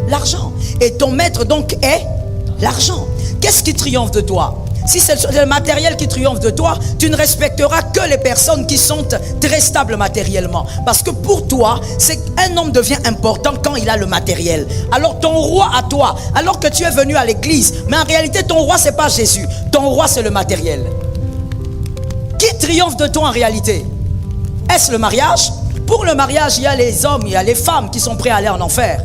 l'argent. Et ton maître donc est l'argent. Qu'est-ce qui triomphe de toi? Si c'est le matériel qui triomphe de toi, tu ne respecteras que les personnes qui sont très stables matériellement. Parce que pour toi, c'est un homme devient important quand il a le matériel. Alors ton roi à toi, alors que tu es venu à l'église, mais en réalité ton roi c'est pas Jésus, ton roi c'est le matériel. Qui triomphe de toi en réalité? Est-ce le mariage? Pour le mariage, il y a les hommes, il y a les femmes qui sont prêts à aller en enfer.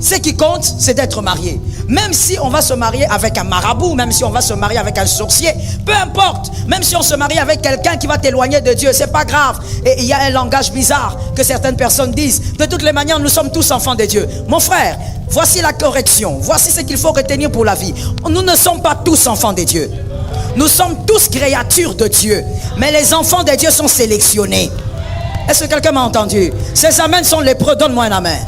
Ce qui compte, c'est d'être marié. Même si on va se marier avec un marabout, même si on va se marier avec un sorcier, peu importe. Même si on se marie avec quelqu'un qui va t'éloigner de Dieu, c'est pas grave. Et il y a un langage bizarre que certaines personnes disent. De toutes les manières, nous sommes tous enfants de Dieu. Mon frère, voici la correction. Voici ce qu'il faut retenir pour la vie. Nous ne sommes pas tous enfants de Dieu. Nous sommes tous créatures de Dieu. Mais les enfants de Dieu sont sélectionnés. Est-ce que quelqu'un m'a entendu? Ces amens sont lépreux, donne-moi un amen.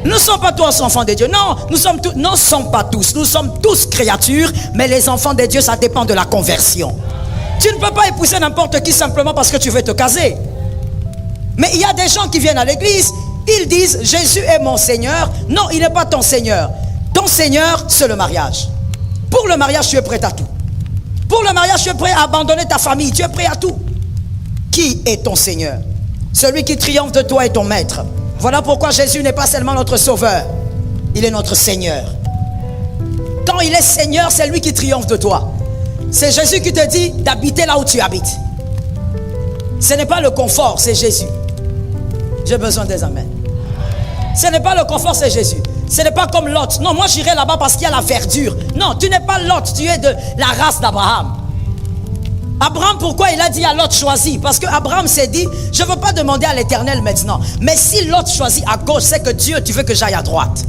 Nous ne sommes pas tous enfants de Dieu. Non, nous ne sommes pas tous. Nous sommes tous créatures, mais les enfants de Dieu, ça dépend de la conversion. Tu ne peux pas épouser n'importe qui simplement parce que tu veux te caser. Mais il y a des gens qui viennent à l'église, ils disent Jésus est mon Seigneur. Non, il n'est pas ton Seigneur. Ton Seigneur, c'est le mariage. Pour le mariage, tu es prêt à tout. Pour le mariage, tu es prêt à abandonner ta famille. Tu es prêt à tout. Qui est ton Seigneur? Celui qui triomphe de toi est ton maître. Voilà pourquoi Jésus n'est pas seulement notre sauveur, il est notre Seigneur. Quand il est Seigneur, c'est lui qui triomphe de toi. C'est Jésus qui te dit d'habiter là où tu habites. Ce n'est pas le confort, c'est Jésus. J'ai besoin des amens. Ce n'est pas le confort, c'est Jésus. Ce n'est pas comme Lot. Non, moi j'irai là-bas parce qu'il y a la verdure. Non, tu n'es pas Lot, tu es de la race d'Abraham. Abraham, pourquoi il a dit à Lot choisis? Parce que Abraham s'est dit, je ne veux pas demander à l'Éternel maintenant. Mais si Lot choisit à gauche, c'est que Dieu, tu veux que j'aille à droite.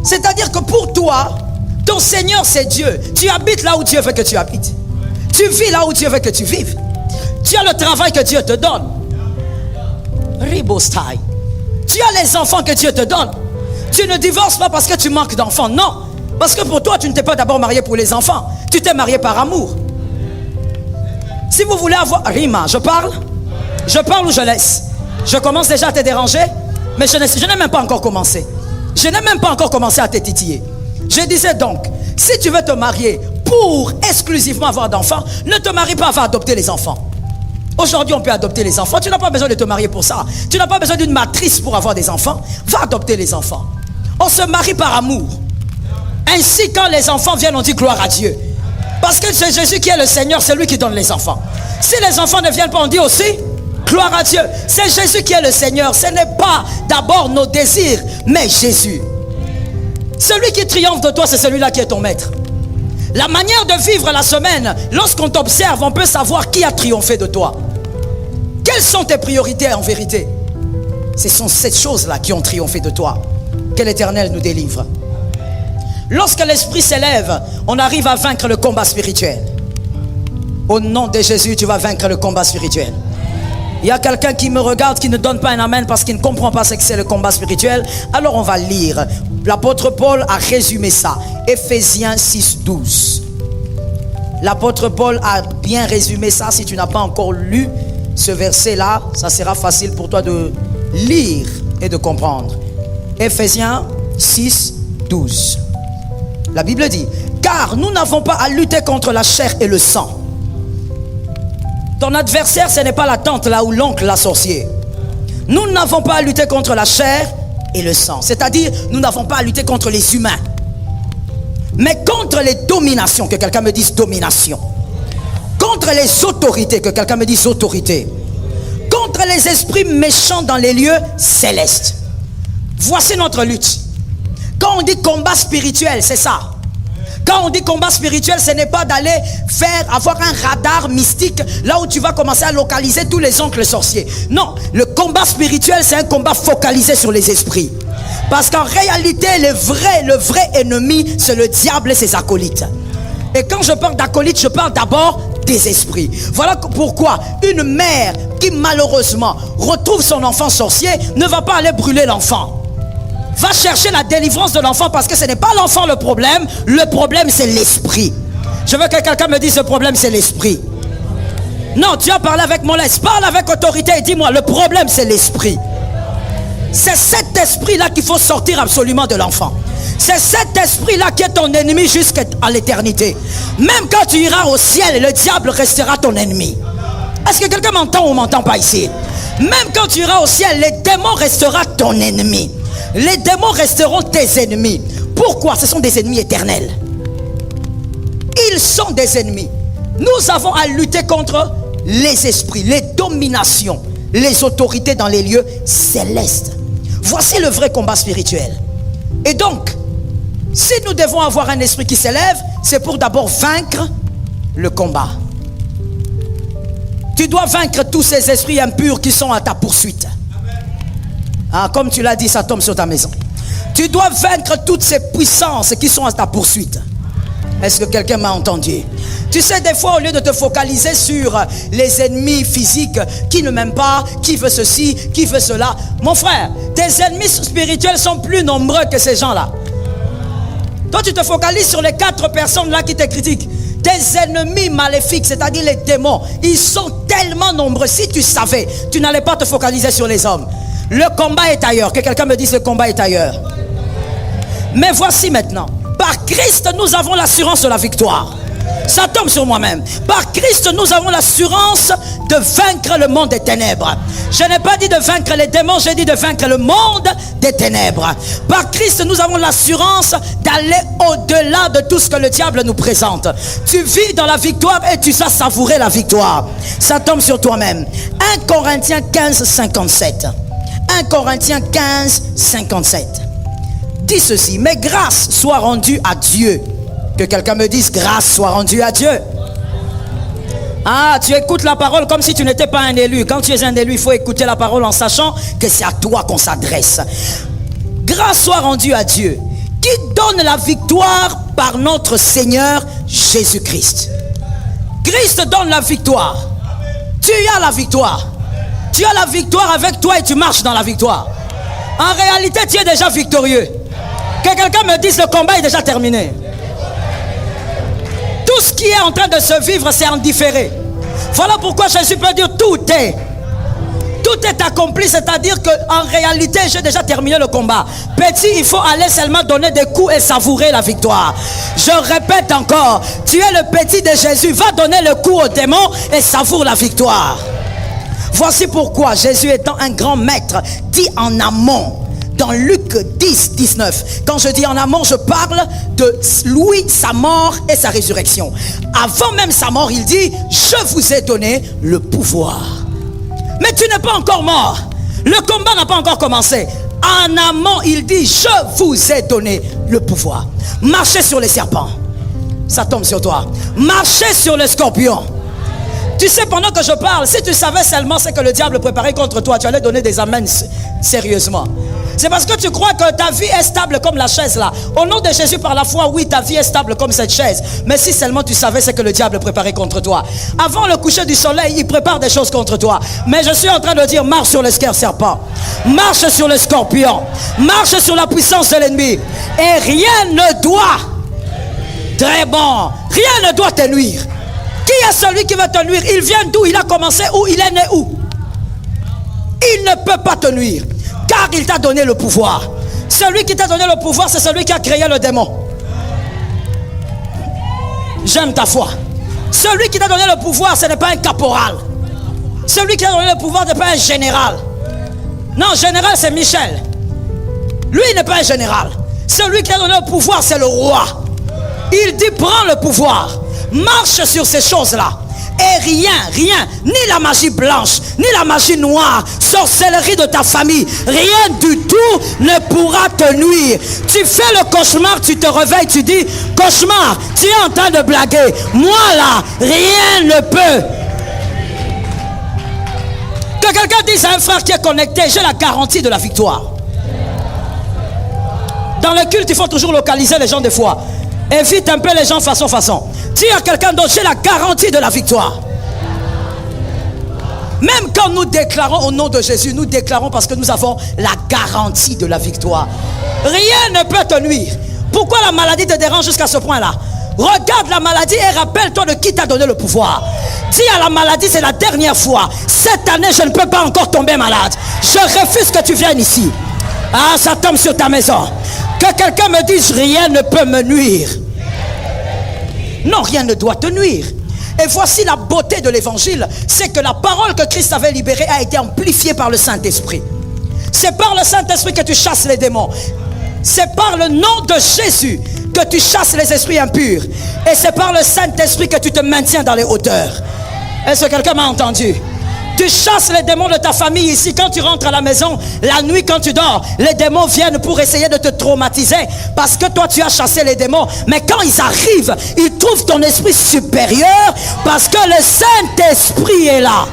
C'est-à-dire que pour toi, ton Seigneur c'est Dieu. Tu habites là où Dieu veut que tu habites. Tu vis là où Dieu veut que tu vives. Tu as le travail que Dieu te donne. Ribostai. Tu as les enfants que Dieu te donne. Tu ne divorces pas parce que tu manques d'enfants. Non. Parce que pour toi, tu ne t'es pas d'abord marié pour les enfants. Tu t'es marié par amour. Si vous voulez avoir... Rima, je parle? Je parle ou je laisse? Je commence déjà à te déranger? Mais je n'ai même pas encore commencé. Je n'ai même pas encore commencé à te titiller. Je disais donc, si tu veux te marier pour exclusivement avoir d'enfants, ne te marie pas, va adopter les enfants. Aujourd'hui, on peut adopter les enfants. Tu n'as pas besoin de te marier pour ça. Tu n'as pas besoin d'une matrice pour avoir des enfants. Va adopter les enfants. On se marie par amour. Ainsi, quand les enfants viennent, on dit gloire à Dieu. Parce que c'est Jésus qui est le Seigneur, c'est lui qui donne les enfants. Si les enfants ne viennent pas, on dit aussi gloire à Dieu. C'est Jésus qui est le Seigneur. Ce n'est pas d'abord nos désirs, mais Jésus. Celui qui triomphe de toi, c'est celui-là qui est ton maître. La manière de vivre la semaine, lorsqu'on t'observe, on peut savoir qui a triomphé de toi. Quelles sont tes priorités en vérité? Ce sont ces choses-là qui ont triomphé de toi. Que l'Éternel nous délivre. Lorsque l'esprit s'élève, on arrive à vaincre le combat spirituel. Au nom de Jésus, tu vas vaincre le combat spirituel. Il y a quelqu'un qui me regarde, qui ne donne pas un amen parce qu'il ne comprend pas ce que c'est le combat spirituel. Alors on va lire. L'apôtre Paul a résumé ça. Éphésiens 6, 12. L'apôtre Paul a bien résumé ça. Si tu n'as pas encore lu ce verset-là, ça sera facile pour toi de lire et de comprendre. Éphésiens 6, 12. La Bible dit, car nous n'avons pas à lutter contre la chair et le sang. Ton adversaire, ce n'est pas la tante là ou l'oncle, la sorcier. Nous n'avons pas à lutter contre la chair et le sang. C'est-à-dire, nous n'avons pas à lutter contre les humains. Mais contre les dominations, que quelqu'un me dise domination. Contre les autorités, que quelqu'un me dise autorité. Contre les esprits méchants dans les lieux célestes. Voici notre lutte. Quand on dit combat spirituel, c'est ça. Quand on dit combat spirituel, ce n'est pas d'aller avoir un radar mystique là où tu vas commencer à localiser tous les oncles sorciers. Non, le combat spirituel, c'est un combat focalisé sur les esprits. Parce qu'en réalité, le vrai ennemi, c'est le diable et ses acolytes. Et quand je parle d'acolytes, je parle d'abord des esprits. Voilà pourquoi une mère qui malheureusement retrouve son enfant sorcier ne va pas aller brûler l'enfant. Va chercher la délivrance de l'enfant parce que ce n'est pas l'enfant le problème c'est l'esprit. Je veux que quelqu'un me dise le problème c'est l'esprit. Non, tu as parlé avec mon laisse, parle avec autorité et dis-moi le problème c'est l'esprit. C'est cet esprit-là qu'il faut sortir absolument de l'enfant. C'est cet esprit-là qui est ton ennemi jusqu'à l'éternité. Même quand tu iras au ciel, le diable restera ton ennemi. Est-ce que quelqu'un m'entend ou m'entend pas ici? Même quand tu iras au ciel, les démons resteront ton ennemi. Les démons resteront tes ennemis. Pourquoi? Ce sont des ennemis éternels. Ils sont des ennemis. Nous avons à lutter contre les esprits, les dominations, les autorités dans les lieux célestes. Voici le vrai combat spirituel. Et donc, si nous devons avoir un esprit qui s'élève, c'est pour d'abord vaincre le combat. Tu dois vaincre tous ces esprits impurs qui sont à ta poursuite. Ah, comme tu l'as dit, ça tombe sur ta maison. Tu dois vaincre toutes ces puissances qui sont à ta poursuite. Est-ce que quelqu'un m'a entendu? Tu sais, des fois, au lieu de te focaliser sur les ennemis physiques qui ne m'aiment pas, qui veut ceci, qui veut cela, mon frère, tes ennemis spirituels sont plus nombreux que ces gens-là. Toi, tu te focalises sur les 4 personnes là qui te critiquent. Tes ennemis maléfiques, c'est-à-dire les démons, ils sont tellement nombreux. Si tu savais, tu n'allais pas te focaliser sur les hommes. Le combat est ailleurs. Que quelqu'un me dise le combat est ailleurs. Mais voici maintenant. Par Christ, nous avons l'assurance de la victoire. Ça tombe sur moi-même. Par Christ, nous avons l'assurance de vaincre le monde des ténèbres. Je n'ai pas dit de vaincre les démons, j'ai dit de vaincre le monde des ténèbres. Par Christ, nous avons l'assurance d'aller au-delà de tout ce que le diable nous présente. Tu vis dans la victoire et tu vas savourer la victoire. Ça tombe sur toi-même. 1 Corinthiens 15, 57. 1 Corinthiens 15, 57. Dis ceci: mais grâce soit rendue à Dieu. Que quelqu'un me dise grâce soit rendue à Dieu. Ah, tu écoutes la parole comme si tu n'étais pas un élu. Quand tu es un élu, il faut écouter la parole en sachant que c'est à toi qu'on s'adresse. Grâce soit rendue à Dieu, qui donne la victoire par notre Seigneur Jésus-Christ. Christ donne la victoire. Tu as la victoire. Tu as la victoire avec toi et tu marches dans la victoire. En réalité, tu es déjà victorieux. Que quelqu'un me dise le combat est déjà terminé. Tout ce qui est en train de se vivre, c'est en différé. Voilà pourquoi Jésus peut dire tout est accompli, c'est-à-dire qu'en réalité, j'ai déjà terminé le combat. Petit, il faut aller seulement donner des coups et savourer la victoire. Je répète encore, tu es le petit de Jésus, va donner le coup au démon et savoure la victoire. Voici pourquoi Jésus étant un grand maître, dit en amont, dans Luc 10, 19. Quand je dis en amont, je parle de lui, sa mort et sa résurrection. Avant même sa mort, il dit: je vous ai donné le pouvoir. Mais tu n'es pas encore mort. Le combat n'a pas encore commencé. En amont, il dit: je vous ai donné le pouvoir. Marchez sur les serpents. Ça tombe sur toi. Marchez sur les scorpions. Tu sais, pendant que je parle, si tu savais seulement ce que le diable préparait contre toi, tu allais donner des amens sérieusement. C'est parce que tu crois que ta vie est stable comme la chaise là. Au nom de Jésus, par la foi, oui, ta vie est stable comme cette chaise. Mais si seulement tu savais ce que le diable préparait contre toi. Avant le coucher du soleil, il prépare des choses contre toi. Mais je suis en train de dire: marche sur les serpents. Marche sur les scorpions. Marche sur la puissance de l'ennemi. Et rien ne doit. Très bon. Rien ne doit te nuire. Qui est celui qui va te nuire? Il vient d'où? Il a commencé où? Il est né où? Il ne peut pas te nuire, car il t'a donné le pouvoir. Celui qui t'a donné le pouvoir, c'est celui qui a créé le démon. J'aime ta foi. Celui qui t'a donné le pouvoir, ce n'est pas un caporal. Celui qui t'a donné le pouvoir n'est pas un général. Non, général, c'est Michel. Lui, il n'est pas un général. Celui qui a donné le pouvoir, c'est le roi. Il dit: prends le pouvoir. Marche sur ces choses-là. Et rien, ni la magie blanche, ni la magie noire, sorcellerie de ta famille, rien du tout ne pourra te nuire. Tu fais le cauchemar, tu te réveilles, tu dis: cauchemar, tu es en train de blaguer. Moi là, rien ne peut. Que quelqu'un dise à un frère qui est connecté: j'ai la garantie de la victoire. Dans le culte, il faut toujours localiser les gens des fois. Évite un peu les gens façon. Si il y a quelqu'un d'autre, j'ai la garantie de la victoire. Même quand nous déclarons au nom de Jésus, nous déclarons parce que nous avons la garantie de la victoire. Rien ne peut te nuire. Pourquoi la maladie te dérange jusqu'à ce point-là? Regarde la maladie et rappelle-toi de qui t'a donné le pouvoir. Dis à la maladie: c'est la dernière fois. Cette année, je ne peux pas encore tomber malade. Je refuse que tu viennes ici. Ah, ça tombe sur ta maison. Que quelqu'un me dise, rien ne peut me nuire. Non, rien ne doit te nuire. Et voici la beauté de l'évangile, c'est que la parole que Christ avait libérée a été amplifiée par le Saint-Esprit. C'est par le Saint-Esprit que tu chasses les démons. C'est par le nom de Jésus que tu chasses les esprits impurs. Et c'est par le Saint-Esprit que tu te maintiens dans les hauteurs. Est-ce que quelqu'un m'a entendu? Tu chasses les démons de ta famille ici. Quand tu rentres à la maison, la nuit quand tu dors, les démons viennent pour essayer de te traumatiser. Parce que toi tu as chassé les démons. Mais quand ils arrivent, ils trouvent ton esprit supérieur. Parce que le Saint-Esprit est là.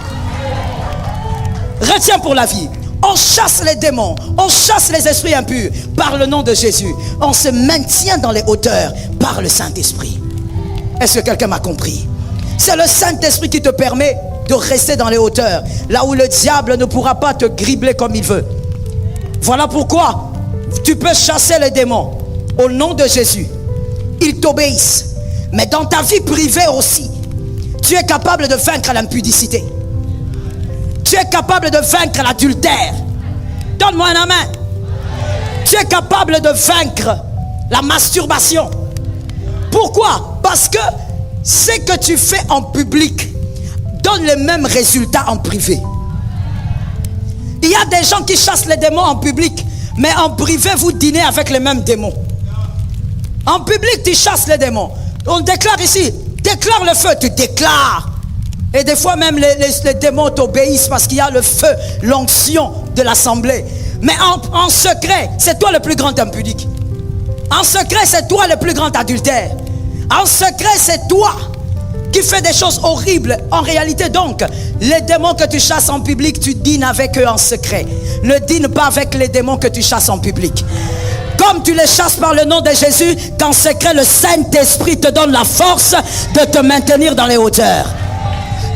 Retiens pour la vie. On chasse les démons, on chasse les esprits impurs par le nom de Jésus. On se maintient dans les hauteurs par le Saint-Esprit. Est-ce que quelqu'un m'a compris? C'est le Saint-Esprit qui te permet de rester dans les hauteurs, là où le diable ne pourra pas te gribler comme il veut. Voilà pourquoi tu peux chasser les démons au nom de Jésus. Ils t'obéissent. Mais dans ta vie privée aussi, tu es capable de vaincre l'impudicité. Tu es capable de vaincre l'adultère. Donne-moi un amen. Tu es capable de vaincre la masturbation. Pourquoi? Parce que ce que tu fais en public donne les mêmes résultats en privé. Il y a des gens qui chassent les démons en public, mais en privé vous dînez avec les mêmes démons. En public tu chasses les démons. On déclare ici, déclare le feu, tu déclares. Et des fois même les démons t'obéissent parce qu'il y a le feu, l'onction de l'assemblée. Mais en secret, c'est toi le plus grand impudique. En secret, c'est toi le plus grand adultère. En secret, c'est toi qui fais des choses horribles. En réalité donc, les démons que tu chasses en public, tu dînes avec eux en secret. Ne dîne pas avec les démons que tu chasses en public. Comme tu les chasses par le nom de Jésus, qu'en secret, le Saint-Esprit te donne la force de te maintenir dans les hauteurs.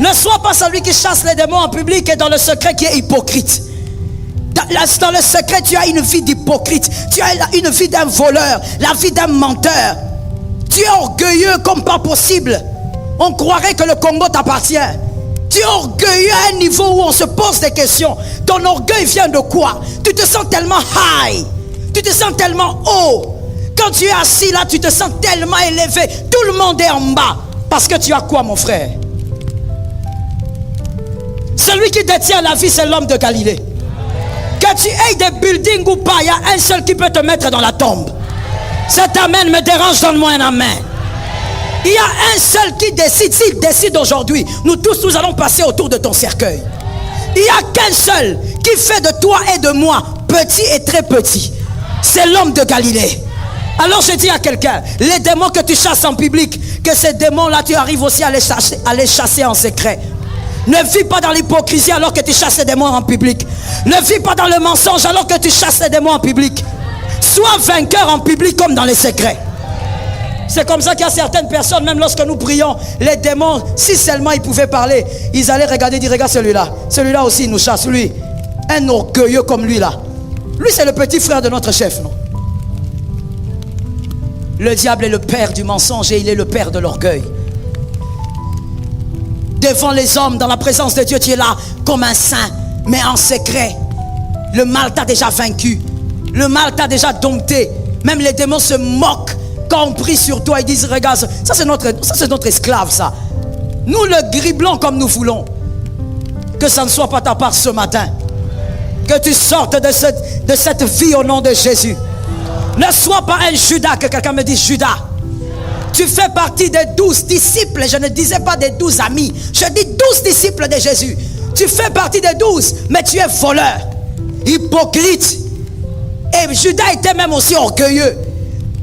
Ne sois pas celui qui chasse les démons en public et dans le secret qui est hypocrite. Dans le secret, tu as une vie d'hypocrite. Tu as une vie d'un voleur, la vie d'un menteur. Tu es orgueilleux comme pas possible. On croirait que le Congo t'appartient. Tu es orgueilleux à un niveau où on se pose des questions. Ton orgueil vient de quoi? Tu te sens tellement high. Tu te sens tellement haut. Quand tu es assis là, tu te sens tellement élevé. Tout le monde est en bas. Parce que tu as quoi, mon frère? Celui qui détient la vie, c'est l'homme de Galilée. Que tu aies des buildings ou pas, il y a un seul qui peut te mettre dans la tombe. Cet amen me dérange, donne-moi un amen. Il y a un seul qui décide. S'il décide aujourd'hui, nous tous nous allons passer autour de ton cercueil. Il n'y a qu'un seul qui fait de toi et de moi petit et très petit. C'est l'homme de Galilée. Alors je dis à quelqu'un, les démons que tu chasses en public, que ces démons-là, tu arrives aussi à les chasser en secret. Ne vis pas dans l'hypocrisie alors que tu chasses les démons en public. Ne vis pas dans le mensonge alors que tu chasses les démons en public. Sois vainqueur en public comme dans les secrets. C'est comme ça qu'il y a certaines personnes, même lorsque nous prions, les démons, si seulement ils pouvaient parler, ils allaient regarder, dire regarde celui-là. Celui-là aussi il nous chasse, lui. Un orgueilleux comme lui là. Lui c'est le petit frère de notre chef, non? Le diable est le père du mensonge et il est le père de l'orgueil. Devant les hommes, dans la présence de Dieu, tu es là comme un saint. Mais en secret, le mal t'a déjà vaincu. Le mal t'a déjà dompté. Même les démons se moquent quand on prie sur toi. Ils disent, regarde, ça c'est notre esclave ça. Nous le griblons comme nous voulons. Que ça ne soit pas ta part ce matin. Que tu sortes de cette vie au nom de Jésus. Ne sois pas un Judas, que quelqu'un me dise Judas. Tu fais partie des 12 disciples. Je ne disais pas des 12 amis. Je dis 12 disciples de Jésus. Tu fais partie des 12, mais tu es voleur, hypocrite. Et Judas était même aussi orgueilleux.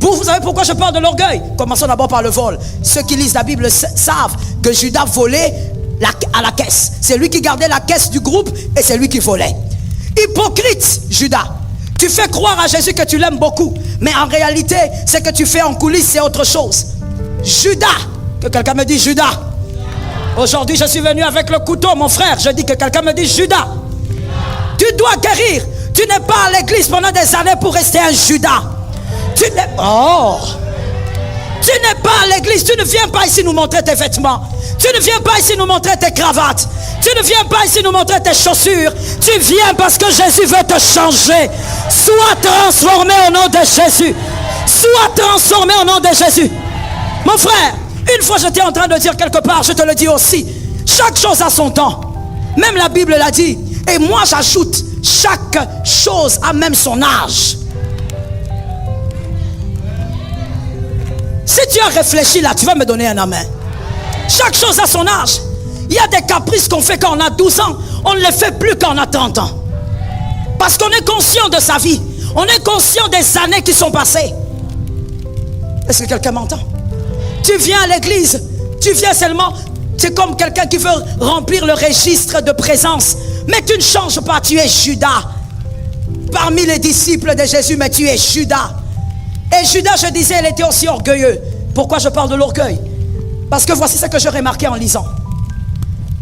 Vous savez pourquoi je parle de l'orgueil? Commençons d'abord par le vol. Ceux qui lisent la Bible savent que Judas volait à la caisse. C'est lui qui gardait la caisse du groupe et c'est lui qui volait. Hypocrite, Judas. Tu fais croire à Jésus que tu l'aimes beaucoup, mais en réalité, ce que tu fais en coulisses, c'est autre chose. Judas, que quelqu'un me dise Judas. Aujourd'hui, je suis venu avec le couteau, mon frère. Je dis que quelqu'un me dise Judas. Tu dois guérir. Tu n'es pas à l'église pendant des années pour rester un Judas. Tu n'es pas à l'église. Tu ne viens pas ici nous montrer tes vêtements. Tu ne viens pas ici nous montrer tes cravates. Tu ne viens pas ici nous montrer tes chaussures. Tu viens parce que Jésus veut te changer. Sois transformé au nom de Jésus. Sois transformé au nom de Jésus. Mon frère, une fois j'étais en train de dire quelque part, je te le dis aussi, chaque chose a son temps. Même la Bible l'a dit. Et moi j'ajoute, chaque chose a même son âge. Si tu as réfléchi là, tu vas me donner un amen. Chaque chose a son âge. Il y a des caprices qu'on fait quand on a 12 ans. On ne les fait plus quand on a 30 ans. Parce qu'on est conscient de sa vie. On est conscient des années qui sont passées. Est-ce que quelqu'un m'entend? Tu viens à l'église. Tu viens seulement. C'est comme quelqu'un qui veut remplir le registre de présence. Mais tu ne changes pas. Tu es Judas. Parmi les disciples de Jésus, mais tu es Judas. Et Judas, je disais, il était aussi orgueilleux. Pourquoi je parle de l'orgueil? Parce que voici ce que j'ai remarqué en lisant.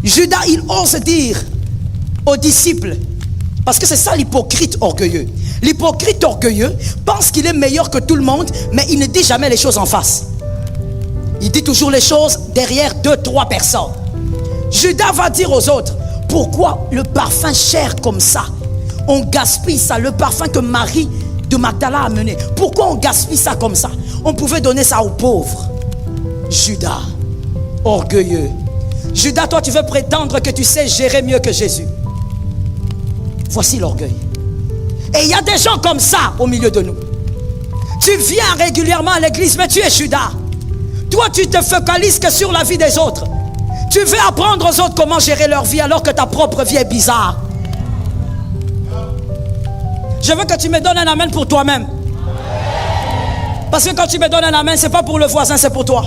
Judas, il ose dire aux disciples, parce que c'est ça l'hypocrite orgueilleux. L'hypocrite orgueilleux pense qu'il est meilleur que tout le monde, mais il ne dit jamais les choses en face. Il dit toujours les choses derrière 2-3 personnes. Judas va dire aux autres, pourquoi le parfum cher comme ça? On gaspille ça, le parfum que Marie de Magdala a mené. Pourquoi on gaspille ça comme ça? On pouvait donner ça aux pauvres. Judas, orgueilleux. Judas, toi tu veux prétendre que tu sais gérer mieux que Jésus. Voici l'orgueil. Et il y a des gens comme ça au milieu de nous. Tu viens régulièrement à l'église, mais tu es Judas. Toi tu te focalises que sur la vie des autres. Tu veux apprendre aux autres comment gérer leur vie alors que ta propre vie est bizarre. Je veux que tu me donnes un amen pour toi-même. Parce que quand tu me donnes un amen, ce n'est pas pour le voisin, c'est pour toi.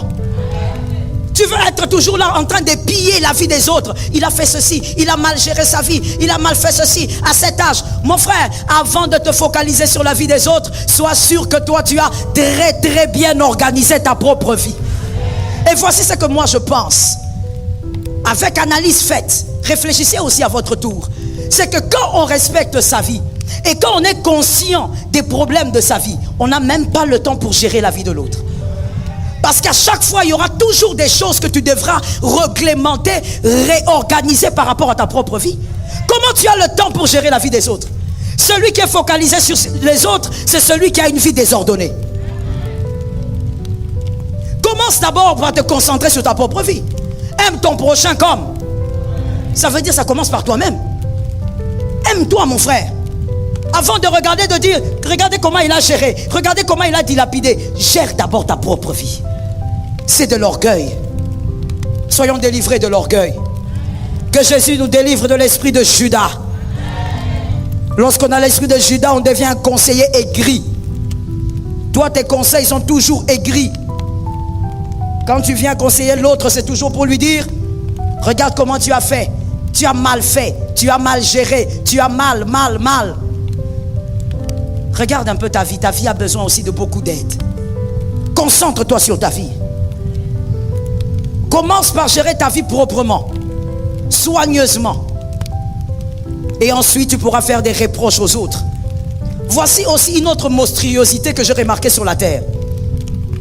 Tu veux être toujours là en train de piller la vie des autres. Il a fait ceci, il a mal géré sa vie, il a mal fait ceci à cet âge. Mon frère, avant de te focaliser sur la vie des autres, sois sûr que toi tu as très bien organisé ta propre vie. Et voici ce que moi je pense. Avec analyse faite, réfléchissez aussi à votre tour. C'est que quand on respecte sa vie, et quand on est conscient des problèmes de sa vie, on n'a même pas le temps pour gérer la vie de l'autre. Parce qu'à chaque fois, il y aura toujours des choses que tu devras réglementer, réorganiser par rapport à ta propre vie. Comment tu as le temps pour gérer la vie des autres? Celui qui est focalisé sur les autres, c'est celui qui a une vie désordonnée. Commence d'abord par te concentrer sur ta propre vie. Aime ton prochain comme. Ça veut dire que ça commence par toi-même. Aime-toi, mon frère. Avant de regarder, de dire, regardez comment il a géré, regardez comment il a dilapidé. Gère d'abord ta propre vie. C'est de l'orgueil. Soyons délivrés de l'orgueil. Que Jésus nous délivre de l'esprit de Judas. Lorsqu'on a l'esprit de Judas, on devient un conseiller aigri. Toi, tes conseils sont toujours aigris. Quand tu viens conseiller l'autre, c'est toujours pour lui dire, regarde comment tu as fait. Tu as mal fait, tu as mal géré, tu as mal. Regarde un peu ta vie a besoin aussi de beaucoup d'aide. Concentre-toi sur ta vie. Commence par gérer ta vie proprement, soigneusement. Et ensuite tu pourras faire des reproches aux autres. Voici aussi une autre monstruosité que j'ai remarquée sur la terre.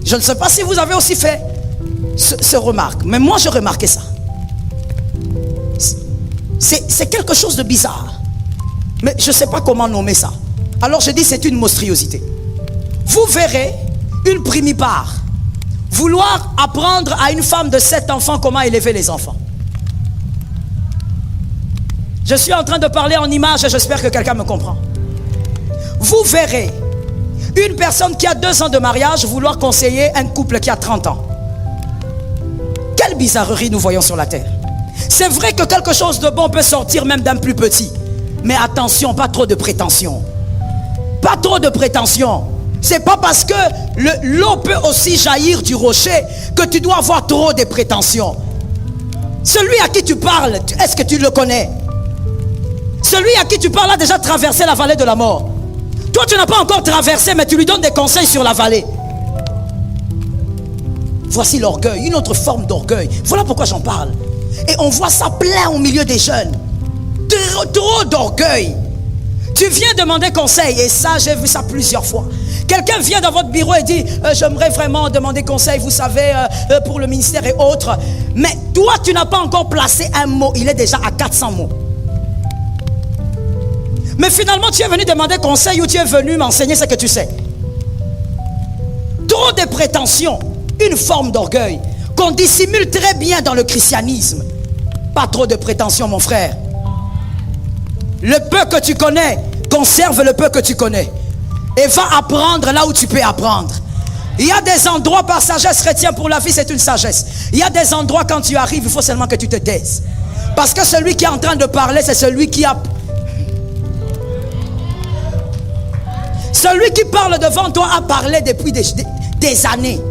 Je ne sais pas si vous avez aussi fait ce remarque, mais moi j'ai remarqué ça. C'est quelque chose de bizarre. Mais je ne sais pas comment nommer ça. Alors je dis c'est une monstruosité. Vous verrez une primipare vouloir apprendre à une femme de 7 enfants comment élever les enfants. Je suis en train de parler en image et j'espère que quelqu'un me comprend. Vous verrez une personne qui a 2 ans de mariage vouloir conseiller un couple qui a 30 ans. Quelle bizarrerie nous voyons sur la terre. C'est vrai que quelque chose de bon peut sortir même d'un plus petit. Mais attention, pas trop de prétention. Pas trop de prétention. C'est pas parce que l'eau peut aussi jaillir du rocher que tu dois avoir trop de prétentions. Celui à qui tu parles, est-ce que tu le connais? Celui à qui tu parles a déjà traversé la vallée de la mort. Toi tu n'as pas encore traversé, mais tu lui donnes des conseils sur la vallée. Voici l'orgueil, une autre forme d'orgueil. Voilà pourquoi j'en parle. Et on voit ça plein au milieu des jeunes. Trop d'orgueil. Tu viens demander conseil, et ça, j'ai vu ça plusieurs fois. Quelqu'un vient dans votre bureau et dit j'aimerais vraiment demander conseil, vous savez, pour le ministère et autres. Mais toi, tu n'as pas encore placé un mot. Il est déjà à 400 mots. Mais finalement, tu es venu demander conseil ou tu es venu m'enseigner ce que tu sais. Trop de prétentions, une forme d'orgueil qu'on dissimule très bien dans le christianisme. Pas trop de prétentions, mon frère. Le peu que tu connais, conserve le peu que tu connais. Et va apprendre là où tu peux apprendre. Il y a des endroits par sagesse, retiens pour la vie, c'est une sagesse. Il y a des endroits quand tu arrives, il faut seulement que tu te taises. Parce que celui qui est en train de parler, c'est celui qui a... Celui qui parle devant toi a parlé depuis des années.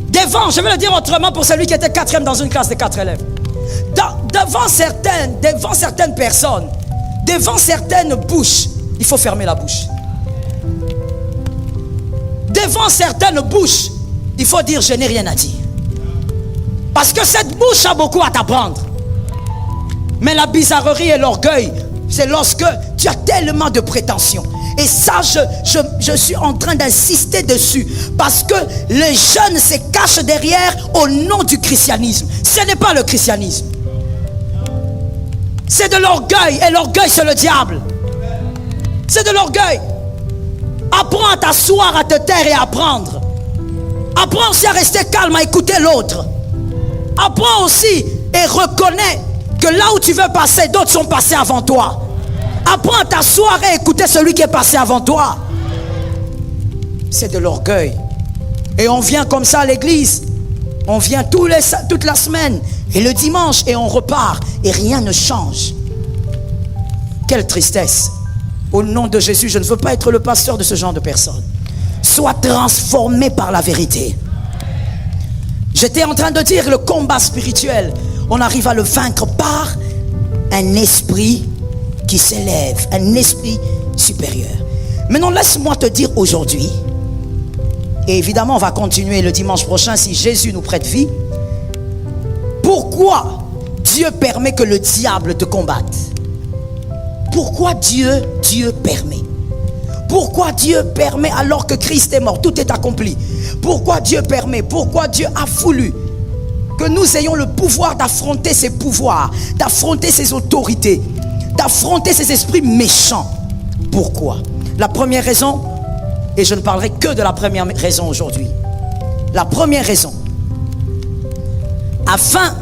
Devant, je vais le dire autrement pour celui qui était quatrième dans une classe de 4 élèves. Devant certaines personnes, devant certaines bouches, il faut fermer la bouche. Devant certaines bouches, il faut dire je n'ai rien à dire. Parce que cette bouche a beaucoup à t'apprendre. Mais la bizarrerie et l'orgueil, c'est lorsque tu as tellement de prétentions. Et ça, je suis en train d'insister dessus. Parce que les jeunes se cachent derrière au nom du christianisme. Ce n'est pas le christianisme. C'est de l'orgueil. Et l'orgueil, c'est le diable. C'est de l'orgueil. Apprends à t'asseoir, à te taire et à apprendre. Apprends aussi à rester calme, à écouter l'autre. Apprends aussi et reconnais que là où tu veux passer, d'autres sont passés avant toi. Apprends à t'asseoir et écouter celui qui est passé avant toi. C'est de l'orgueil. Et on vient comme ça à l'église. On vient toute la semaine. Et le dimanche, et on repart. Et rien ne change. Quelle tristesse. Au nom de Jésus, je ne veux pas être le pasteur de ce genre de personnes. Sois transformé par la vérité. J'étais en train de dire le combat spirituel. On arrive à le vaincre par un esprit qui s'élève, un esprit supérieur. Maintenant, laisse-moi te dire aujourd'hui, et évidemment on va continuer le dimanche prochain si Jésus nous prête vie, pourquoi Dieu permet que le diable te combatte. Pourquoi Dieu permet? Pourquoi Dieu permet alors que Christ est mort? Tout est accompli. Pourquoi Dieu permet? Pourquoi Dieu a voulu que nous ayons le pouvoir d'affronter ces pouvoirs, d'affronter ces autorités, d'affronter ces esprits méchants? Pourquoi? La première raison, et je ne parlerai que de la première raison aujourd'hui. La première raison, afin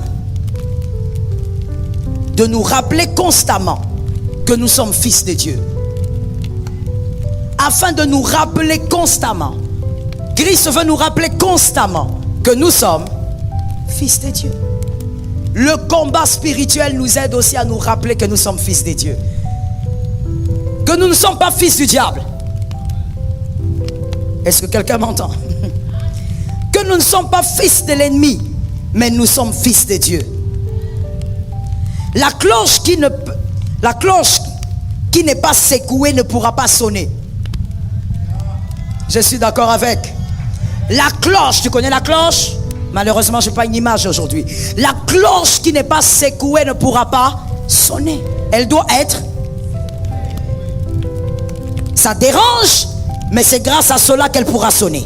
de nous rappeler constamment que nous sommes fils de Dieu. Afin de nous rappeler constamment, Christ veut nous rappeler constamment que nous sommes fils de Dieu. Le combat spirituel nous aide aussi à nous rappeler que nous sommes fils de Dieu. Que nous ne sommes pas fils du diable. Est-ce que quelqu'un m'entend? Que nous ne sommes pas fils de l'ennemi, mais nous sommes fils de Dieu. La cloche qui n'est pas secouée ne pourra pas sonner. Je suis d'accord avec. La cloche, tu connais la cloche? Malheureusement, je n'ai pas une image aujourd'hui. La cloche qui n'est pas secouée ne pourra pas sonner. Elle doit être. Ça dérange, mais c'est grâce à cela qu'elle pourra sonner.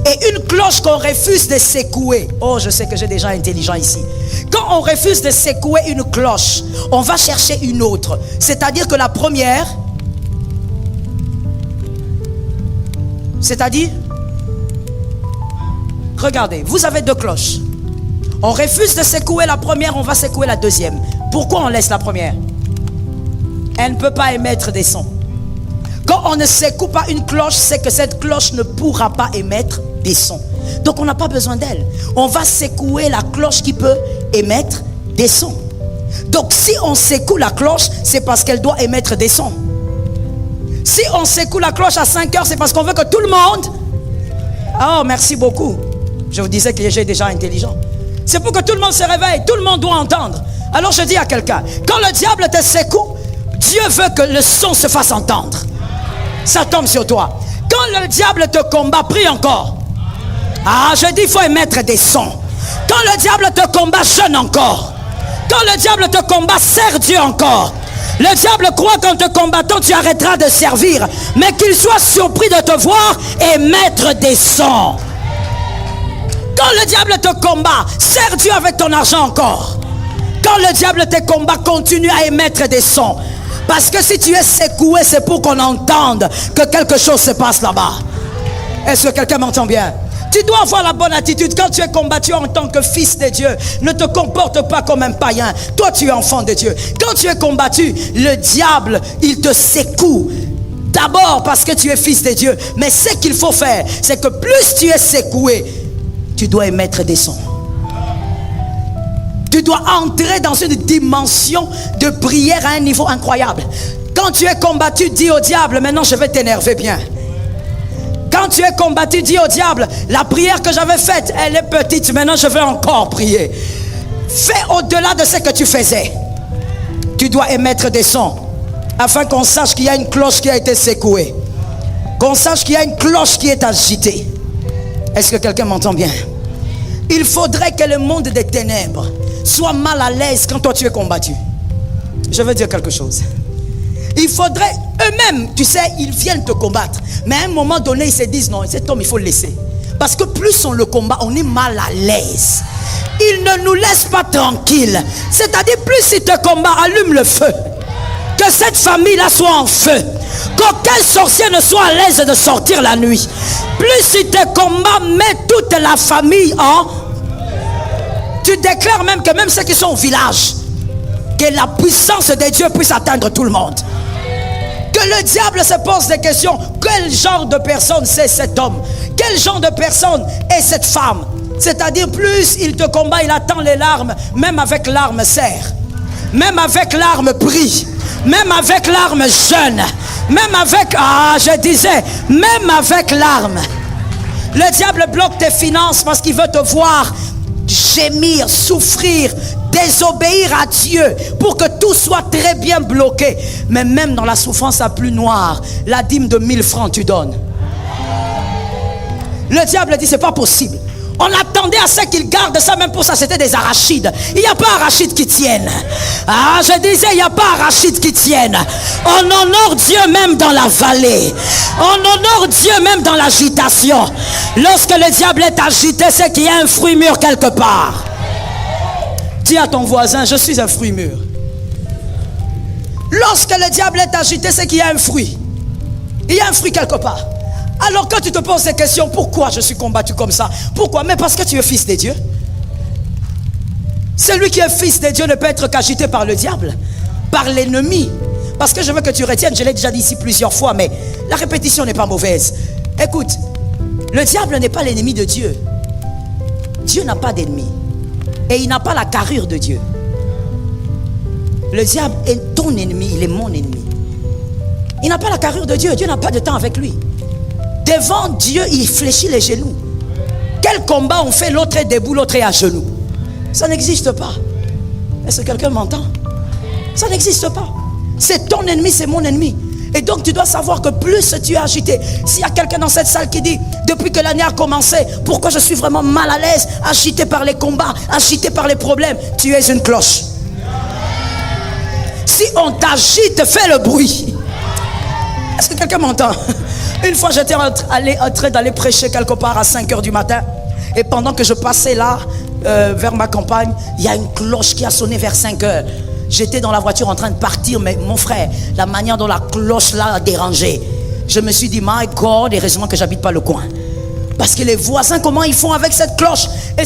Et une cloche qu'on refuse de secouer. Oh, je sais que j'ai des gens intelligents ici. Quand on refuse de secouer une cloche, on va chercher une autre. C'est-à-dire que la première, c'est-à-dire, regardez, vous avez deux cloches. On refuse de secouer la première, on va secouer la deuxième. Pourquoi on laisse la première? Elle ne peut pas émettre des sons. Quand on ne secoue pas une cloche, c'est que cette cloche ne pourra pas émettre des sons. Donc on n'a pas besoin d'elle. On va secouer la cloche qui peut émettre des sons. Donc si on secoue la cloche, c'est parce qu'elle doit émettre des sons. Si on secoue la cloche à 5 heures, c'est parce qu'on veut que tout le monde... Oh, merci beaucoup. Je vous disais que j'ai des gens intelligents. C'est pour que tout le monde se réveille. Tout le monde doit entendre. Alors je dis à quelqu'un, quand le diable te secoue, Dieu veut que le son se fasse entendre. Ça tombe sur toi. Quand le diable te combat, prie encore. Ah, je dis, il faut émettre des sons. Quand le diable te combat, jeûne encore. Quand le diable te combat, sers Dieu encore. Le diable croit qu'en te combattant, tu arrêteras de servir. Mais qu'il soit surpris de te voir et mettre des sons. Quand le diable te combat, sers Dieu avec ton argent encore. Quand le diable te combat, continue à émettre des sons. Parce que si tu es secoué, c'est pour qu'on entende que quelque chose se passe là-bas. Est-ce que quelqu'un m'entend bien? Tu dois avoir la bonne attitude. Quand tu es combattu en tant que fils de Dieu, ne te comporte pas comme un païen. Toi, tu es enfant de Dieu. Quand tu es combattu, le diable, il te secoue. D'abord parce que tu es fils de Dieu. Mais ce qu'il faut faire, c'est que plus tu es secoué, tu dois émettre des sons. Tu dois entrer dans une dimension de prière à un niveau incroyable. Quand tu es combattu, dis au diable, maintenant je vais t'énerver bien. Quand tu es combattu, dis au diable, la prière que j'avais faite, elle est petite, maintenant je vais encore prier. Fais au-delà de ce que tu faisais. Tu dois émettre des sons, afin qu'on sache qu'il y a une cloche qui a été secouée. Qu'on sache qu'il y a une cloche qui est agitée. Est-ce que quelqu'un m'entend bien? Il faudrait que le monde des ténèbres soit mal à l'aise quand toi tu es combattu. Je veux dire quelque chose. Il faudrait, eux-mêmes, tu sais, ils viennent te combattre. Mais à un moment donné, ils se disent, non, cet homme, il faut le laisser. Parce que plus on le combat, on est mal à l'aise. Il ne nous laisse pas tranquilles. C'est-à-dire, plus il te combat, allume le feu. Que cette famille-là soit en feu. Qu'aucun sorcier ne soit à l'aise de sortir la nuit. Plus il te combat, mets toute la famille en... Tu déclares même que même ceux qui sont au village, que la puissance de Dieu puisse atteindre tout le monde. Que le diable se pose des questions. Quel genre de personne c'est cet homme? Quel genre de personne est cette femme? C'est-à-dire, plus il te combat, il attend les larmes. Même avec larmes serre. Même avec larmes prie. Même avec larmes jeûne. Même avec, je disais, même avec larmes. Le diable bloque tes finances parce qu'il veut te voir gémir, souffrir, désobéir à Dieu pour que tout soit très bien bloqué. Mais même dans la souffrance la plus noire, la dîme de 1000 francs tu donnes. Le diable dit c'est pas possible. On attendait à ce qu'il garde ça, même pour ça c'était des arachides. Il n'y a pas arachides qui tiennent. Je disais il n'y a pas arachides qui tiennent. On honore Dieu même dans la vallée. On honore Dieu même dans l'agitation. Lorsque le diable est agité, c'est qu'il y a un fruit mûr quelque part. Dis à ton voisin, je suis un fruit mûr. Lorsque le diable est agité, c'est qu'il y a un fruit. Il y a un fruit quelque part. Alors quand tu te poses des questions, pourquoi je suis combattu comme ça? Pourquoi? Mais parce que tu es fils de Dieu. Celui qui est fils de Dieu ne peut être qu'agité par le diable, par l'ennemi. Parce que je veux que tu retiennes, je l'ai déjà dit ici plusieurs fois, mais la répétition n'est pas mauvaise. Écoute, le diable n'est pas l'ennemi de Dieu. Dieu n'a pas d'ennemi. Et il n'a pas la carrure de Dieu. Le diable est ton ennemi, il est mon ennemi. Il n'a pas la carrure de Dieu, Dieu n'a pas de temps avec lui. Devant Dieu, il fléchit les genoux. Quel combat on fait? L'autre est debout, l'autre est à genoux. Ça n'existe pas. Est-ce que quelqu'un m'entend? Ça n'existe pas. C'est ton ennemi, c'est mon ennemi. Et donc tu dois savoir que plus tu es agité. S'il y a quelqu'un dans cette salle qui dit, depuis que l'année a commencé, pourquoi je suis vraiment mal à l'aise, agité par les combats, agité par les problèmes, tu es une cloche. Si on t'agite, fais le bruit. Est-ce que quelqu'un m'entend? Une fois j'étais en train d'aller prêcher quelque part à 5 h du matin. Et pendant que je passais là, vers ma campagne, il y a une cloche qui a sonné vers 5 h. J'étais dans la voiture en train de partir, mais mon frère, la manière dont la cloche là a dérangé, je me suis dit, my God, heureusement que j'habite pas le coin. Parce que les voisins, comment ils font avec cette cloche? Et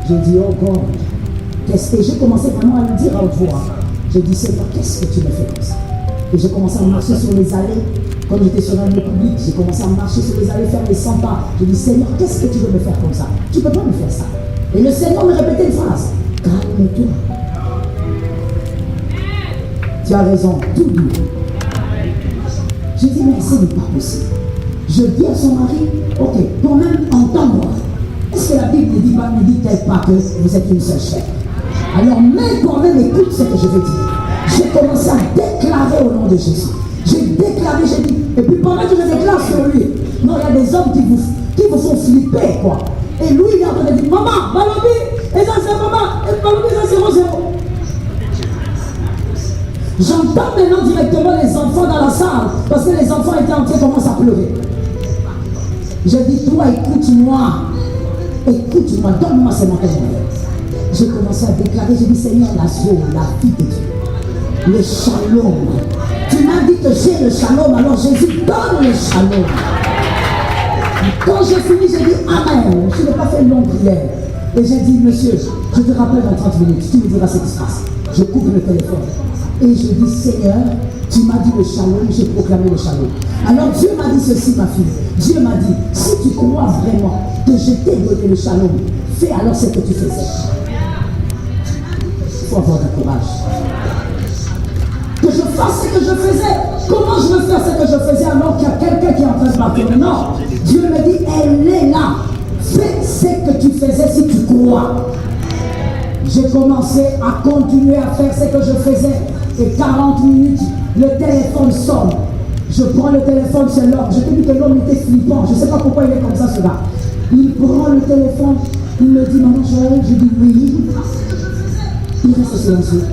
J'ai dit, oh God, qu'est-ce que j'ai commencé vraiment à lui dire à haute voix. J'ai dit, Seigneur, qu'est-ce que tu me fais comme ça? Et j'ai commencé à marcher sur les allées. Comme j'étais sur un lieu public, j'ai commencé à marcher sur les allées, faire les 100 pas. J'ai dit, Seigneur, qu'est-ce que tu veux me faire comme ça? Tu ne peux pas me faire ça. Et le Seigneur me répétait une phrase. Calme-toi. Tu as raison, tout doux. J'ai dit, mais ce n'est pas possible. Je dis à son mari, ok, toi-même, entends-moi. Est-ce que la Bible ne dit-elle pas que vous êtes une seule chair? Alors même toi-même, écoute ce que je veux dire. J'ai commencé à déclarer au nom de Jésus. J'ai déclaré, j'ai dit, et puis pendant que je déclare sur lui, non, il y a des hommes qui vous font flipper, quoi. Et lui, il est en train de dire, maman, Balobi, et ça c'est maman, et Balobi, ça c'est 0-0. J'entends maintenant directement les enfants dans la salle, parce que les enfants étaient en train de commencer à pleurer. J'ai dit, toi, écoute-moi, donne-moi ces mots. J'ai commencé à déclarer, j'ai dit, Seigneur, la joie, la vie de Dieu, le shalom. Tu m'as dit que j'ai le shalom, alors Jésus donne le shalom. Quand j'ai fini, j'ai dit Amen. Je n'ai pas fait une longue prière. Et j'ai dit, monsieur, je te rappelle dans 30 minutes, tu me diras ce qui se passe. Je coupe le téléphone. Et je dis, Seigneur, tu m'as dit le shalom, j'ai proclamé le shalom. Alors Dieu m'a dit ceci, ma fille. Dieu m'a dit, si tu crois vraiment que je t'ai donné le shalom, fais alors ce que tu faisais. Il faut avoir du courage. Que je fasse ce que je faisais. Comment je veux faire ce que je faisais alors qu'il y a quelqu'un qui est en train de partir? Non. Dieu me dit, elle est là. Fais ce que tu faisais si tu crois. J'ai commencé à continuer à faire ce que je faisais. Et 40 minutes, le téléphone sonne. Je prends le téléphone, c'est l'homme. Je te dis que l'homme était flippant. Je ne sais pas pourquoi il est comme ça, ce gars. Il prend le téléphone. Il me dit, maman, Joël. Je dis oui. Il reste silencieux.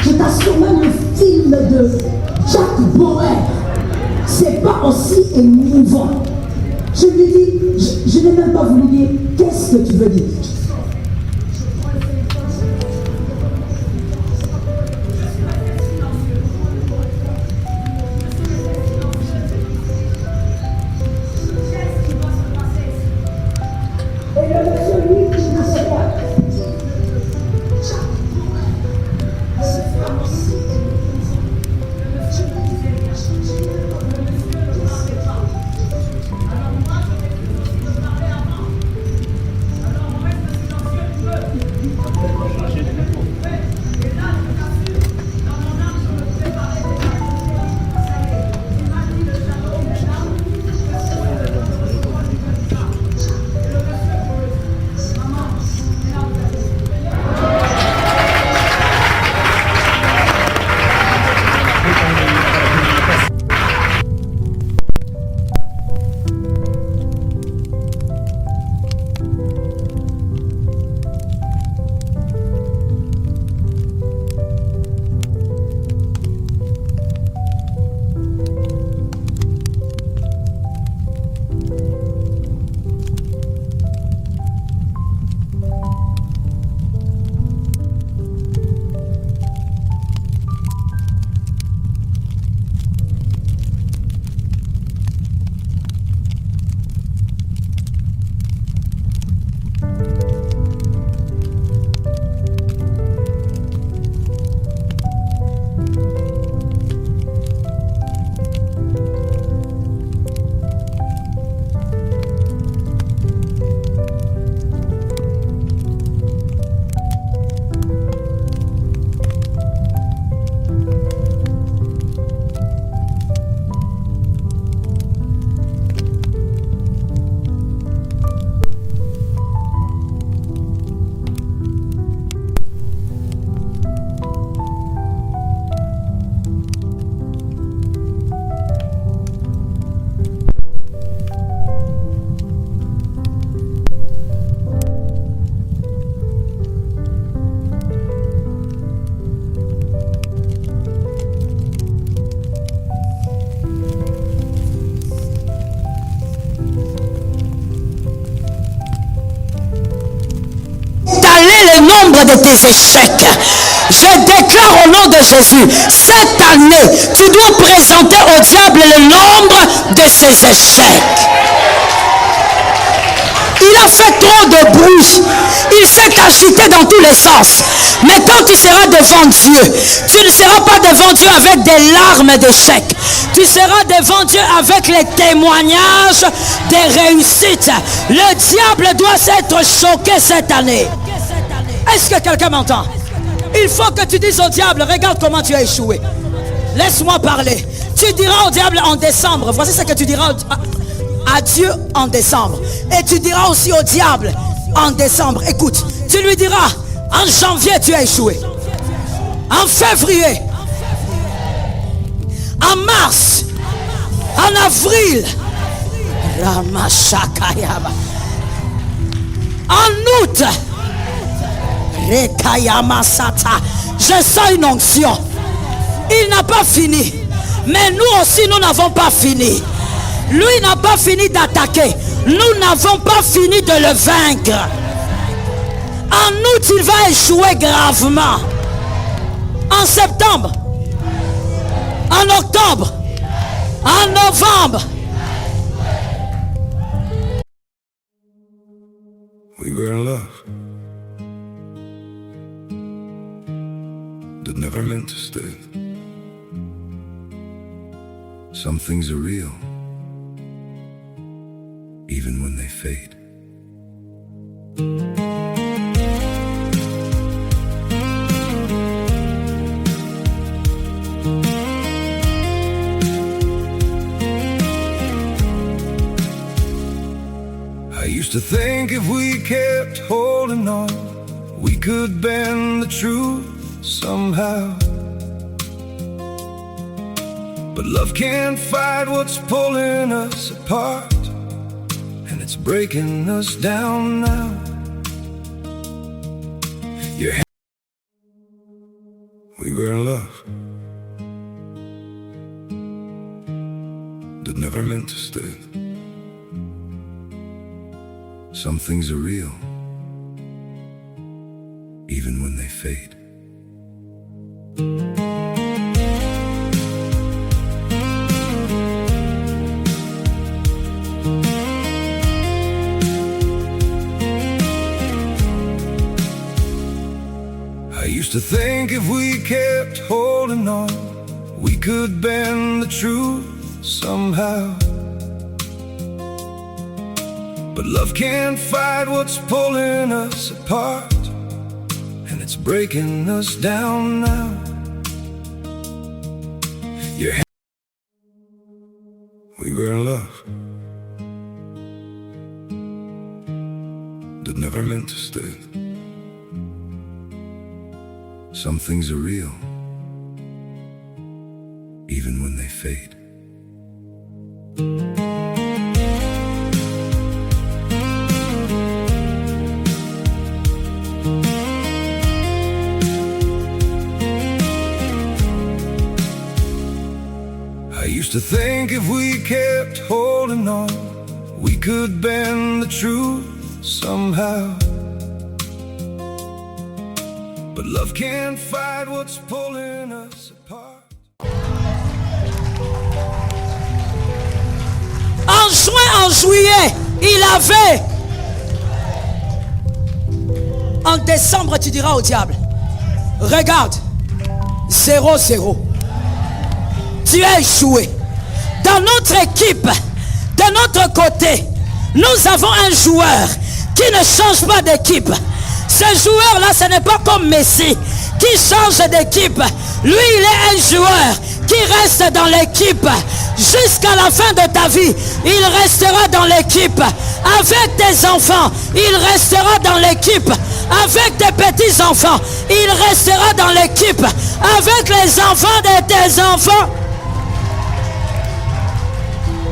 Je t'assure, même le film de Jack Bauer, c'est pas aussi émouvant. Je lui dis, je n'ai même pas voulu dire, qu'est-ce que tu veux dire? De tes échecs. Je déclare au nom de Jésus, cette année, tu dois présenter au diable le nombre de ses échecs. a fait trop de bruit. Il s'est agité dans tous les sens. Mais quand tu seras devant Dieu, tu ne seras pas devant Dieu avec des larmes d'échec. Tu seras devant Dieu avec les témoignages des réussites. Le diable doit s'être choqué cette année. Est-ce que quelqu'un m'entend? Il faut que tu dises au diable, regarde comment tu as échoué. Laisse-moi parler. Tu diras au diable en décembre. Voici ce que tu diras à Dieu en décembre. Et tu diras aussi au diable en décembre. Écoute, tu lui diras, en janvier tu as échoué. En février. En mars. En avril. En août. Je sens une onction. Il n'a pas fini. Mais nous aussi, nous n'avons pas fini. Lui n'a pas fini d'attaquer. Nous n'avons pas fini de le vaincre. En août, il va échouer gravement. En septembre. En octobre. En novembre. We were in love that never meant to stay. Some things are real, even when they fade. I used to think if we kept holding on, we could bend the truth somehow. But love can't fight what's pulling us apart, and it's breaking us down now. We were in love that never meant to stay. Some things are real, even when they fade. I used to think if we kept holding on, we could bend the truth somehow. But love can't fight what's pulling us apart, and it's breaking us down now. We were in love that never meant to stay. Some things are real, even when they fade. I used to think if we kept holding on, we could bend the truth somehow. But love can't fight what's pulling us apart. En juin, en juillet, il avait. En décembre, tu diras au diable, regarde, 0-0. Tu as échoué. Dans notre équipe, de notre côté, nous avons un joueur qui ne change pas d'équipe. Ce joueur-là, ce n'est pas comme Messi qui change d'équipe. Lui, il est un joueur qui reste dans l'équipe jusqu'à la fin de ta vie. Il restera dans l'équipe. Avec tes enfants, il restera dans l'équipe. Avec tes petits-enfants, il restera dans l'équipe. Avec les enfants de tes enfants,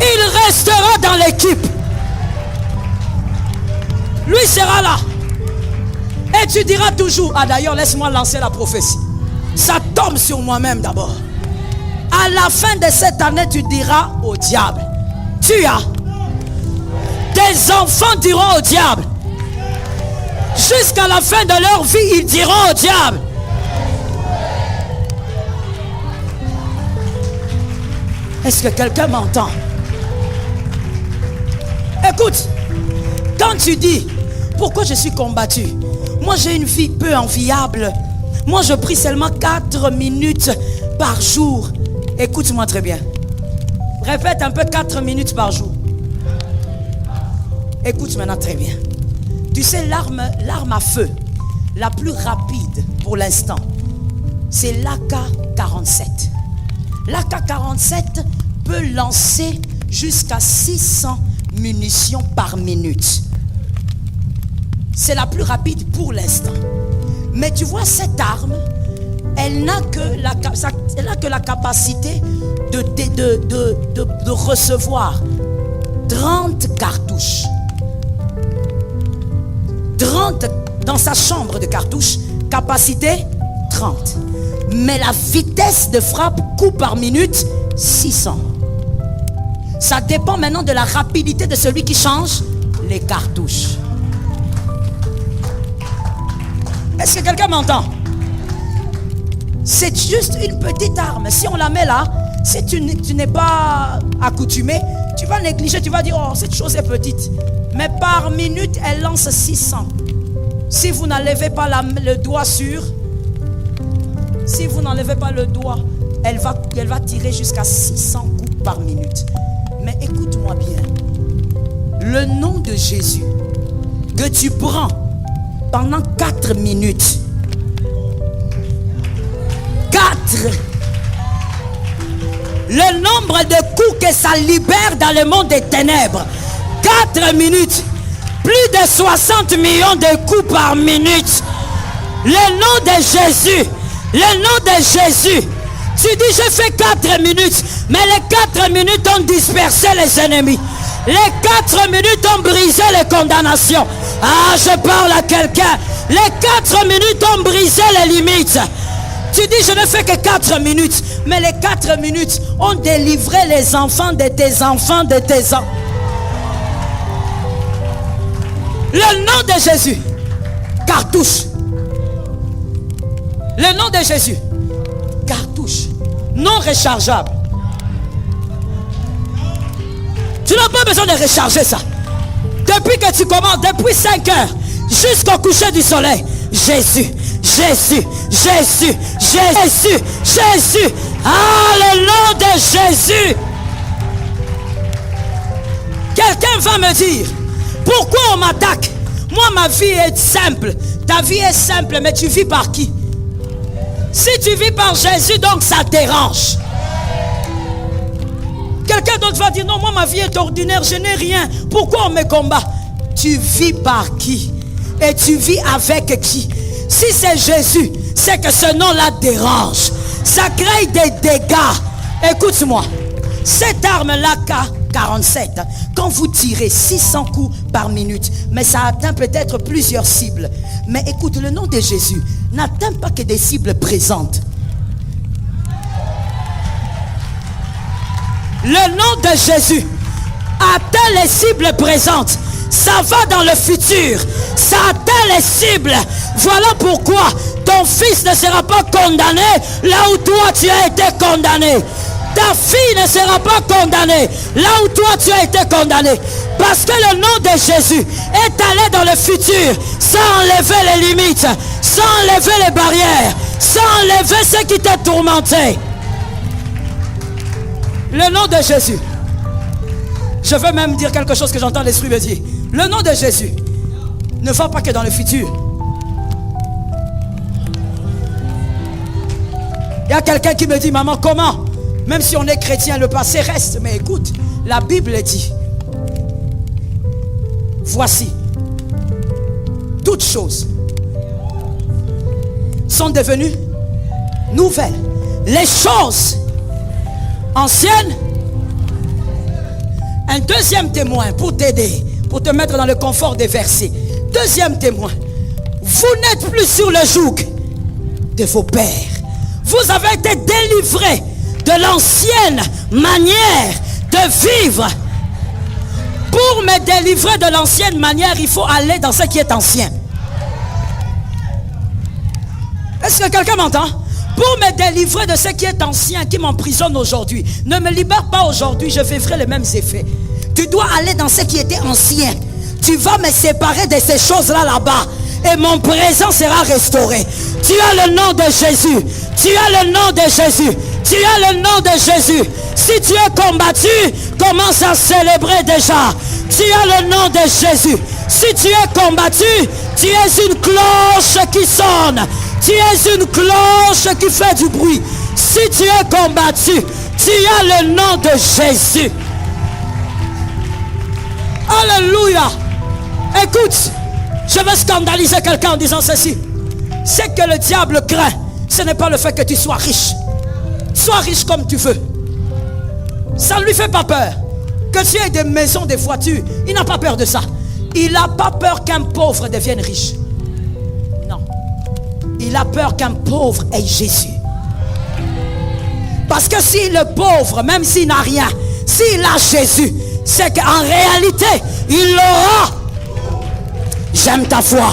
il restera dans l'équipe. Lui sera là. Et tu diras toujours, ah d'ailleurs laisse-moi lancer la prophétie. Ça tombe sur moi-même d'abord. À la fin de cette année, tu diras au diable, tu as. Tes enfants diront au diable. Jusqu'à la fin de leur vie, ils diront au diable. Est-ce que quelqu'un m'entend? Écoute, quand Quand tu dis, pourquoi je suis combattu? Moi j'ai une vie peu enviable. Moi je prie seulement 4 minutes par jour. Écoute-moi très bien. Répète un peu 4 minutes par jour. Écoute maintenant très bien. Tu sais, l'arme à feu la plus rapide pour l'instant, c'est l'AK-47. L'AK-47 peut lancer jusqu'à 600 munitions par minute. C'est la plus rapide pour l'instant. Mais tu vois, cette arme, elle n'a que la capacité de recevoir 30 cartouches. 30 dans sa chambre de cartouches, capacité 30. Mais la vitesse de frappe, coup par minute, 600. Ça dépend maintenant de la rapidité de celui qui change les cartouches. Est-ce que quelqu'un m'entend? C'est juste une petite arme. Si on la met là, si tu n'es pas accoutumé, tu vas négliger, tu vas dire, oh, cette chose est petite. Mais par minute, elle lance 600. Si vous n'enlevez pas le doigt sur, si vous n'enlevez pas le doigt, elle va tirer jusqu'à 600 coups par minute. Mais écoute-moi bien. Le nom de Jésus que tu prends pendant 4 minutes. 4. Le nombre de coups que ça libère dans le monde des ténèbres. 4 minutes. Plus de 60 millions de coups par minute. Le nom de Jésus. Le nom de Jésus. Tu dis, je fais 4 minutes. Mais les 4 minutes ont dispersé les ennemis. Les 4 minutes ont brisé les condamnations. Ah, je parle à quelqu'un. Les 4 minutes ont brisé les limites. Tu dis, je ne fais que 4 minutes. Mais les 4 minutes ont délivré les enfants de tes enfants, de tes enfants. Le nom de Jésus. Cartouche. Le nom de Jésus. Cartouche. Non rechargeable. Tu n'as pas besoin de recharger ça. Depuis que tu commences, depuis 5 heures, jusqu'au coucher du soleil. Jésus, Jésus, Jésus, Jésus, Jésus. Ah, le nom de Jésus. Quelqu'un va me dire, pourquoi on m'attaque? Moi, ma vie est simple. Ta vie est simple, mais tu vis par qui? Si tu vis par Jésus, donc ça dérange. Quelqu'un d'autre va dire, non, moi ma vie est ordinaire, je n'ai rien. Pourquoi on me combat? Tu vis par qui? Et tu vis avec qui? Si c'est Jésus, c'est que ce nom-là dérange. Ça crée des dégâts. Écoute-moi. Cette arme-là, K-47, quand vous tirez 600 coups par minute, mais ça atteint peut-être plusieurs cibles. Mais écoute, le nom de Jésus n'atteint pas que des cibles présentes. Le nom de Jésus atteint les cibles présentes. Ça va dans le futur. Ça atteint les cibles. Voilà pourquoi ton fils ne sera pas condamné là où toi tu as été condamné. Ta fille ne sera pas condamnée là où toi tu as été condamné. Parce que le nom de Jésus est allé dans le futur sans enlever les limites, sans enlever les barrières, sans enlever ce qui t'a tourmenté. Le nom de Jésus. Je veux même dire quelque chose que j'entends l'Esprit me dire. Le nom de Jésus ne va pas que dans le futur. Il y a quelqu'un qui me dit, maman, comment? Même si on est chrétien, le passé reste. Mais écoute, la Bible dit, voici, toutes choses sont devenues nouvelles. Les choses anciennes. Un deuxième témoin pour t'aider, pour te mettre dans le confort des versets. Deuxième témoin. Vous n'êtes plus sur le joug de vos pères. Vous avez été délivrés de l'ancienne manière de vivre. Pour me délivrer de l'ancienne manière, il faut aller dans ce qui est ancien. Est-ce que quelqu'un m'entend? Pour me délivrer de ce qui est ancien, qui m'emprisonne aujourd'hui. Ne me libère pas aujourd'hui, je vivrai les mêmes effets. Tu dois aller dans ce qui était ancien. tu vas me séparer de ces choses-là là-bas. Et mon présent sera restauré. Tu as le nom de Jésus. Tu as le nom de Jésus. Tu as le nom de Jésus. Si tu es combattu, commence à célébrer déjà. Tu as le nom de Jésus. Si tu es combattu, tu es une cloche qui sonne. Tu es une cloche qui fait du bruit. Si tu es combattu, tu as le nom de Jésus. Alléluia. Écoute, je vais scandaliser quelqu'un en disant ceci. C'est que le diable craint. Ce n'est pas le fait que tu sois riche. Sois riche comme tu veux. Ça ne lui fait pas peur. Que tu aies des maisons, des voitures. Il n'a pas peur de ça. Il n'a pas peur qu'un pauvre devienne riche. Non. Il a peur qu'un pauvre ait Jésus. Parce que si le pauvre, même s'il n'a rien, s'il a Jésus, c'est qu'en réalité, il l'aura. J'aime ta foi.